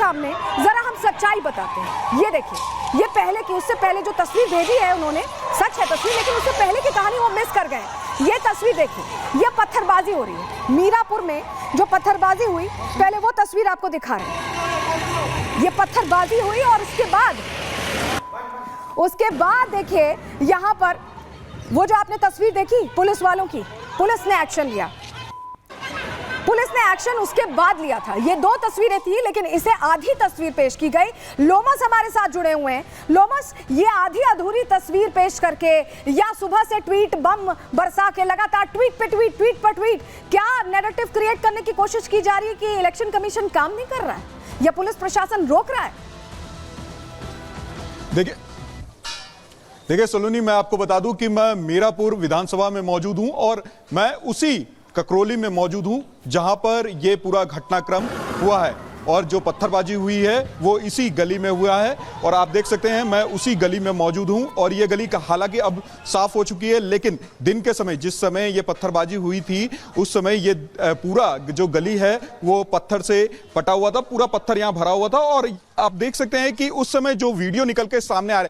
सामने जरा हम सच्चाई बताते हैं। ये देखिए, ये पहले की, उससे पहले जो तस्वीर भेजी है उन्होंने, सच है तस्वीर, लेकिन उससे पहले की कहानी वो मिस कर गए। ये तस्वीर देखिए, ये पत्थरबाजी हो रही है मीरापुर में, जो पत्थरबाजी हुई, पहले वो तस्वीर आपको दिखा रहे हैं। ये पत्थरबाजी हुई और उसके बाद देखिए यहां पर वो जो आपने तस्वीर देखी पुलिस वालों की, पुलिस ने एक्शन लिया, पुलिस ने एक्शन उसके बाद लिया था। ये दो तस्वीरें थी, लेकिन इसे आधी तस्वीर पेश की गई। लोमस हमारे साथ जुड़े हुए हैं। लोमस, ये आधी अधूरी तस्वीर पेश करके या सुबह से ट्वीट बम बरसा के लगातार ट्वीट पे ट्वीट, ट्वीट पर ट्वीट, क्या नैरेटिव क्रिएट करने की कोशिश की जा रही है कि इलेक्शन कमीशन काम नहीं कर रहा है या पुलिस प्रशासन रोक रहा है? देखिए सलोनी, मैं आपको बता दूं कि मैं मीरापुर विधानसभा में मौजूद हूं और मैं उसी ककरौली में मौजूद हूं जहां पर यह पूरा घटनाक्रम हुआ है और जो पत्थरबाजी हुई है वो इसी गली में हुआ है। और आप देख सकते हैं मैं उसी गली में मौजूद हूं और ये गली हालांकि अब साफ हो चुकी है, लेकिन दिन के समय, जिस समय ये पत्थरबाजी हुई थी, उस समय ये पूरा जो गली है वो पत्थर से पटा हुआ था, पूरा पत्थर यहां भरा हुआ था। और आप देख सकते हैं कि उस समय जो वीडियो निकल के सामने आ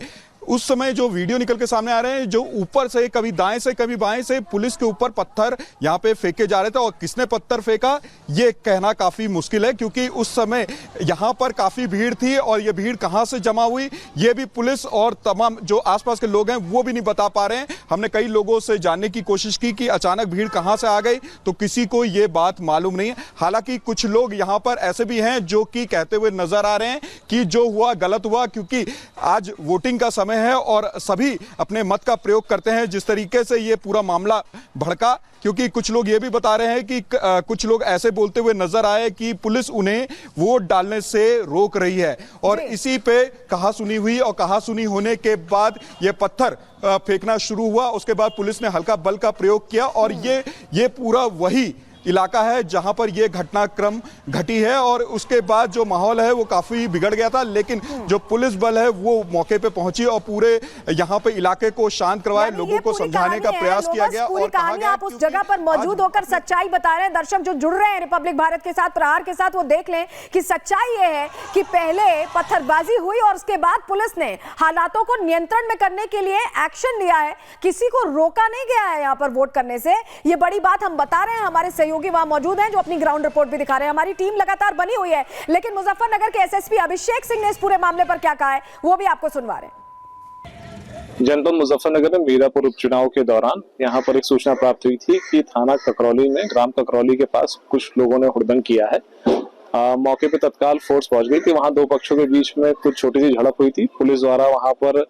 रहे हैं, जो ऊपर से कभी दाएं से कभी बाएं से पुलिस के ऊपर पत्थर यहां पे फेंके जा रहे थे। और किसने पत्थर फेंका ये कहना काफी मुश्किल है, क्योंकि उस समय यहां पर काफी भीड़ थी और ये भीड़ कहां से जमा हुई ये भी पुलिस और तमाम जो आसपास के लोग हैं वो भी नहीं बता पा रहे हैं। हमने कई लोगों से जानने की कोशिश की कि अचानक भीड़ कहां से आ गई, तो किसी को ये बात मालूम नहीं है। हालांकि कुछ लोग यहां पर ऐसे भी हैं जो कि कहते हुए नजर आ रहे हैं कि जो हुआ गलत हुआ, क्योंकि आज वोटिंग का समय है और सभी अपने मत का प्रयोग करते हैं। जिस तरीके से ये पूरा मामला भड़का, क्योंकि कुछ लोग ये भी बता रहे हैं कि कुछ लोग ऐसे बोलते हुए नजर आए कि पुलिस उन्हें वोट डालने से रोक रही है और इसी पे कहासुनी हुई और कहासुनी होने के बाद ये पत्थर फेंकना शुरू हुआ। उसके बाद पुलिस ने हल्का बल का प्रयोग किया और ये पूरा वही इलाका है जहां पर यह घटनाक्रम घटी है और उसके बाद जो माहौल है वो काफी बिगड़ गया था। लेकिन जो पुलिस बल है वो मौके पे पहुंची और पूरे यहां पे इलाके को शांत करवाया, लोगों को समझाने का प्रयास किया गया और कहा गया आप उस जगह पर मौजूद होकर सच्चाई बता रहे हैं। दर्शक जो जुड़ रहे हैं रिपब्लिक भारत के साथ, प्रहार के साथ, वो देख लें कि सच्चाई ये है कि पहले पत्थरबाजी हुई और उसके बाद पुलिस ने हालातों को नियंत्रण में करने के लिए एक्शन लिया है। किसी को रोका नहीं गया है यहां पर वोट करने से। ये बड़ी बात हम बता रहे हैं, हमारे सहयोगी वहां मौजूद हैं जो अपनी ग्राउंड रिपोर्ट भी दिखा रहे हैं। हमारी टीम लगातार बनी हुई है, लेकिन मुजफ्फरनगर के एसएसपी अभिषेक सिंह ने इस पूरे मामले पर क्या कहा है वो भी आपको सुनवा रहे हैं। जनपद मुजफ्फरनगर में मीरापुर उपचुनाव के दौरान यहां पर एक सूचना प्राप्त हुई थी कि थाना ककरौली में, ग्राम ककरौली के पास कुछ लोगों ने हुड़दंग किया है। मौके पे तत्काल फोर्स पहुंच गई थी। वहां दो पक्षों के बीच में कुछ छोटी सी झड़प हुई थी। पुलिस द्वारा वहां पर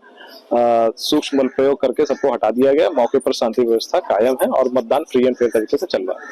सूक्ष्म बल प्रयोग करके सबको हटा दिया गया। मौके पर शांति व्यवस्था कायम है और मतदान फ्री एंड फेयर तरीके से चल रहा है।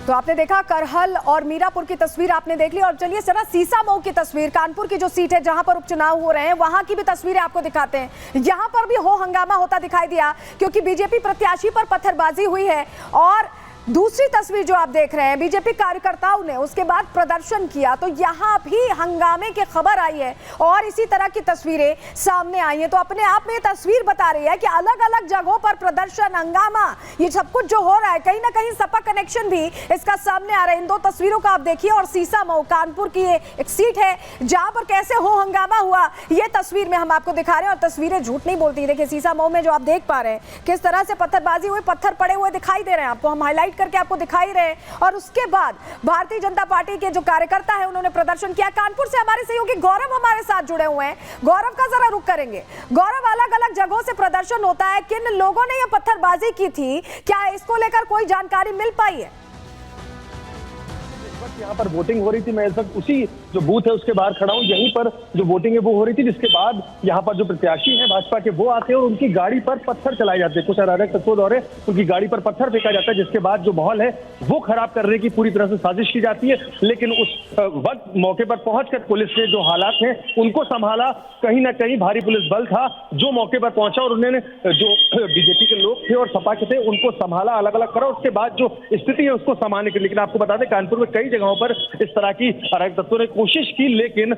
तो आपने देखा करहल और मीरापुर की तस्वीर आपने देख ली, और चलिए जरा सीसामऊ की तस्वीर, कानपुर की जो सीट है जहां पर उपचुनाव हो रहे हैं वहां की भी तस्वीरें आपको दिखाते हैं। यहां पर भी हो हंगामा होता दिखाई दिया क्योंकि बीजेपी प्रत्याशी पर पत्थरबाजी हुई है। और दूसरी तस्वीर जो आप देख रहे हैं, बीजेपी कार्यकर्ताओं ने उसके बाद प्रदर्शन किया, तो यहां भी हंगामे की खबर आई है और इसी तरह की तस्वीरें सामने आई हैं। तो अपने आप में ये तस्वीर बता रही है कि अलग अलग जगहों पर प्रदर्शन, हंगामा, ये सब कुछ जो हो रहा है, कहीं ना कहीं सपा कनेक्शन भी इसका सामने आ रहा है। इन दो तस्वीरों को आप देखिए और सीसामऊ कानपुर की ये एक सीट है जहां पर कैसे हो हंगामा हुआ, ये तस्वीर में हम आपको दिखा रहे हैं और तस्वीरें झूठ नहीं बोलती। देखिए सीसामऊ में जो आप देख पा रहे हैं किस तरह से पत्थरबाजी हुई, पत्थर पड़े हुए दिखाई दे रहे हैं आपको, हम हाईलाइट करके आपको दिखाई रहे। और उसके बाद भारतीय जनता पार्टी के जो कार्यकर्ता है उन्होंने प्रदर्शन किया। कानपुर से हमारे सहयोगी गौरव हमारे साथ जुड़े हुए हैं, गौरव का जरा रुख करेंगे। गौरव, अलग अलग जगहों से प्रदर्शन होता है, किन लोगों ने यह पत्थरबाजी की थी, क्या इसको लेकर कोई जानकारी मिल पाई है? यहाँ पर वोटिंग हो रही थी, मैं इस वक्त उसी जो बूथ है उसके बाहर खड़ा हूँ। यहीं पर जो वोटिंग है वो हो रही थी, जिसके बाद यहाँ पर जो प्रत्याशी हैं भाजपा के वो आते हैं और उनकी गाड़ी पर पत्थर चलाए जाते हैं। कुछ अराजक तत्वों द्वारा उनकी गाड़ी पर पत्थर फेंका जाता है, जिसके बाद जो माहौल है वो खराब करने की पूरी तरह से साजिश की जाती है। लेकिन उस वक्त मौके पर पहुंचकर पुलिस ने जो हालात हैं उनको संभाला। कहीं ना कहीं भारी पुलिस बल था जो मौके पर पहुंचा और उन्होंने जो बीजेपी के लोग थे और सपा के थे उनको संभाला, अलग अलग करा। उसके बाद जो स्थिति है उसको सामान्य की। लेकिन आपको बता दें कानपुर में कई जगहों जगहों पर इस तरह की अराजक तत्वों ने कोशिश की, लेकिन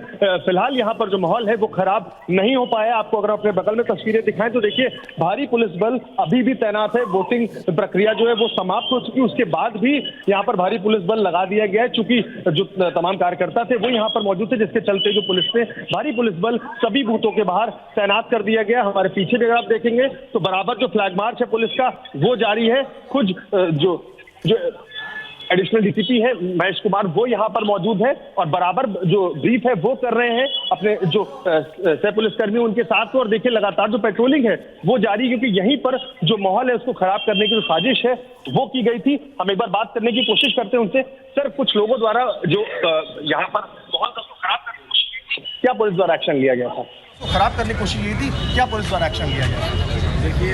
फिलहाल यहाँ पर जो माहौल है वो खराब नहीं हो पाया। आपको अगर अपने बगल में तस्वीरें दिखाएं तो देखिए भारी पुलिस बल अभी भी तैनात है। वोटिंग प्रक्रिया जो है वो समाप्त हो चुकी, उसके बाद भी यहाँ पर भारी पुलिस बल लगा दिया गया है, चूंकि जो तमाम कार्यकर्ता थे वो यहाँ पर मौजूद थे, जिसके चलते जो पुलिस ने भारी पुलिस बल सभी बूथों के बाहर तैनात कर दिया गया। हमारे पीछे भी अगर आप देखेंगे तो बराबर जो फ्लैग मार्च है पुलिस का वो जारी है। कुछ जो एडिशनल डीसीपी है महेश कुमार वो यहाँ पर मौजूद है और बराबर जो ब्रीफ है वो कर रहे हैं अपने जो सह पुलिसकर्मी उनके साथ। और देखिए लगातार जो पेट्रोलिंग है वो जारी, क्योंकि यहीं पर जो माहौल है उसको खराब करने की जो साजिश है वो की गई थी। हम एक बार बात करने की कोशिश करते हैं उनसे। सर, कुछ लोगों द्वारा जो यहाँ पर माहौल को खराब करने की कोशिश की थी, क्या पुलिस द्वारा एक्शन लिया गया था? खराब करने की कोशिश की थी, क्या पुलिस द्वारा एक्शन लिया गया? देखिए,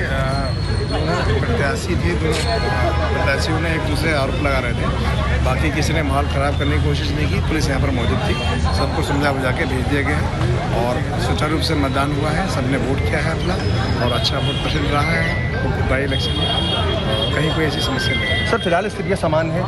दोनों प्रत्याशी थे, दोनों प्रत्याशियों ने एक दूसरे आरोप लगा रहे थे। बाकी किसी ने माहौल ख़राब करने की कोशिश नहीं की। पुलिस यहाँ पर मौजूद थी, सबको समझा बुझा के भेज दिया गया और सुचारू रूप से मतदान हुआ है। सबने वोट किया है अपना और अच्छा वोट पसंद रहा है बाई इलेक्शन में। कहीं कोई ऐसी समस्या नहीं है। सर, फिलहाल स्थितियाँ समान है?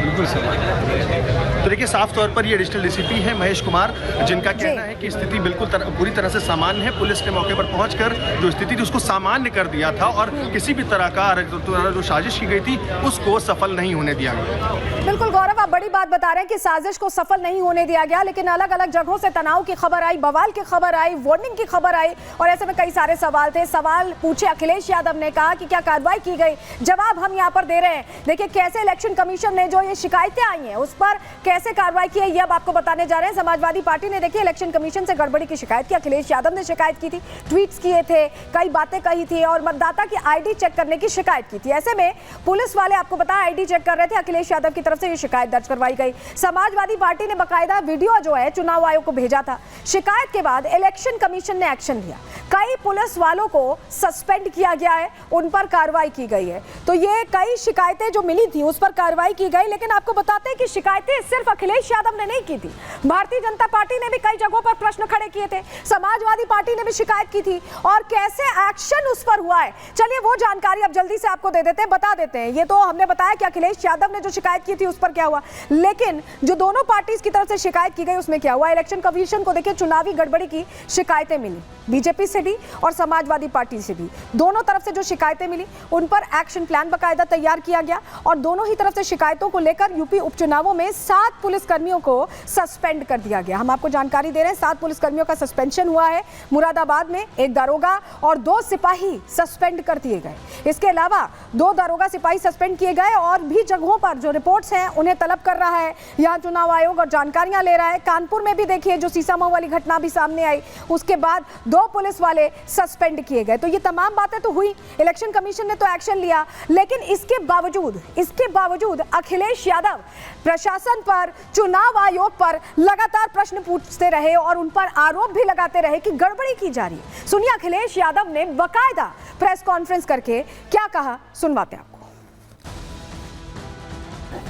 बिल्कुल समान। तो देखिए साफ तौर पर ये एडिशनल डीसीपी है महेश कुमार, जिनका कहना है कि स्थिति बिल्कुल पूरी तरह से सामान्य है। पुलिस ने मौके पर पहुंचकर जो स्थिति थी उसको सामान्य कर दिया था और किसी भी तरह का जो साजिश की गई थी उसको सफल नहीं होने दिया गया। बिल्कुल गौरव, आप बड़ी बात बता रहे हैं कि साजिश को सफल नहीं होने दिया गया, लेकिन अलग अलग जगहों से तनाव की खबर आई, बवाल की खबर आई, वार्निंग की खबर आई और ऐसे में कई सारे सवाल थे। सवाल पूछे अखिलेश यादव ने, कहा कि क्या कार्रवाई की गई? जवाब हम यहाँ पर दे रहे हैं। देखिए कैसे इलेक्शन कमीशन ने जो ये शिकायतें आई हैं उस पर कैसे कार्रवाई की है ये अब आपको बताने जा रहे हैं। समाजवादी पार्टी ने देखिए इलेक्शन कमीशन से गड़बड़ी की शिकायत की, अखिलेश यादव ने शिकायत की थी, ट्वीट्स किए थे, कई बातें कही थी और मतदाता की आईडी चेक करने की शिकायत की थी। ऐसे में पुलिस वाले आपको बताया आईडी चेक कर रहे थे, अखिलेश यादव की तरफ से ये शिकायत दर्ज करवाई गई। समाजवादी पार्टी ने बकायदा वीडियो जो है चुनाव आयोग को भेजा था। शिकायत के बाद इलेक्शन कमीशन ने एक्शन लिया, कई पुलिस वालों को सस्पेंड किया गया है, उन पर कार्रवाई की गई है। तो ये कई शिकायतें जो मिली थी उस पर कार्रवाई की गई, लेकिन आपको बताते हैं कि शिकायतें सिर्फ अखिलेश यादव ने नहीं की थी, भारतीय जनता पार्टी ने भी कई जगहों पर प्रश्न खड़े किए थे, समाजवादी पार्टी ने भी शिकायत की थी और कैसे एक्शन उस पर हुआ है चलिए वो जानकारी अब जल्दी से आपको दे देते हैं, बता देते हैं। ये तो हमने बताया कि अखिलेश यादव ने जो शिकायत की थी उस पर क्या हुआ, लेकिन जो दोनों पार्टीज की तरफ से शिकायत की गई उसमें क्या हुआ। इलेक्शन कमीशन को देखिए चुनावी गड़बड़ी की शिकायतें मिली, बीजेपी से भी और समाजवादी पार्टी से भी, दोनों तरफ से जो शिकायतें मिली उन पर एक्शन प्लान बकायदा तैयार किया गया और दोनों ही तरफ से शिकायतों को लेकर यूपी उपचुनावों में 7 पुलिसकर्मियों को सस्पेंड कर दिया गया। हम आपको जानकारी दे रहे हैं 7 पुलिसकर्मियों का सस्पेंशन हुआ है। मुरादाबाद में 1 दारोगा और 2 सिपाही सस्पेंड कर दिए गए। इसके अलावा 2 दारोगा सिपाही सस्पेंड किए गए और भी जगहों पर जो रिपोर्ट्स हैं उन्हें तलब कर रहा है यहाँ चुनाव आयोग और जानकारियां ले रहा है। कानपुर में भी देखिए जो सीसामऊ वाली घटना भी सामने आई, उसके बाद 2 पुलिस वाले सस्पेंड किए गए। तो ये तमाम बातें तो हुई, इलेक्शन कमीशन ने तो एक्शन लिया, लेकिन इसके बावजूद अखिलेश यादव प्रशासन पर, चुनाव आयोग पर लगातार प्रश्न पूछते रहे और उन पर आरोप भी लगाते रहे कि गड़बड़ी की जा रही है। सुनिए अखिलेश यादव ने बाकायदा प्रेस कॉन्फ्रेंस करके क्या कहा, सुनवाते हैं आपको।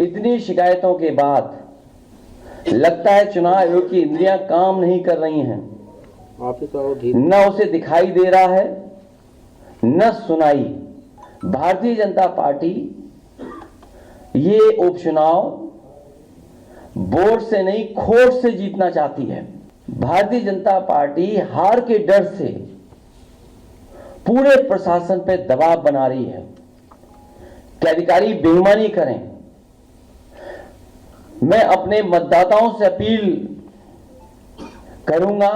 इतनी शिकायतों के बाद लगता है चुनाव आयोग की इंद्रियां काम नहीं कर रही हैं, न उसे दिखाई दे रहा है न सुनाई। भारतीय जनता पार्टी ये उपचुनाव वोट से नहीं खोट से जीतना चाहती है। भारतीय जनता पार्टी हार के डर से पूरे प्रशासन पे दबाव बना रही है कि अधिकारी बेईमानी करें। मैं अपने मतदाताओं से अपील करूंगा,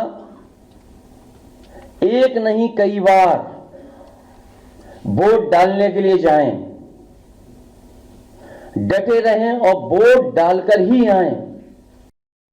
एक नहीं कई बार वोट डालने के लिए जाएं, डटे रहें और वोट डालकर ही आएं।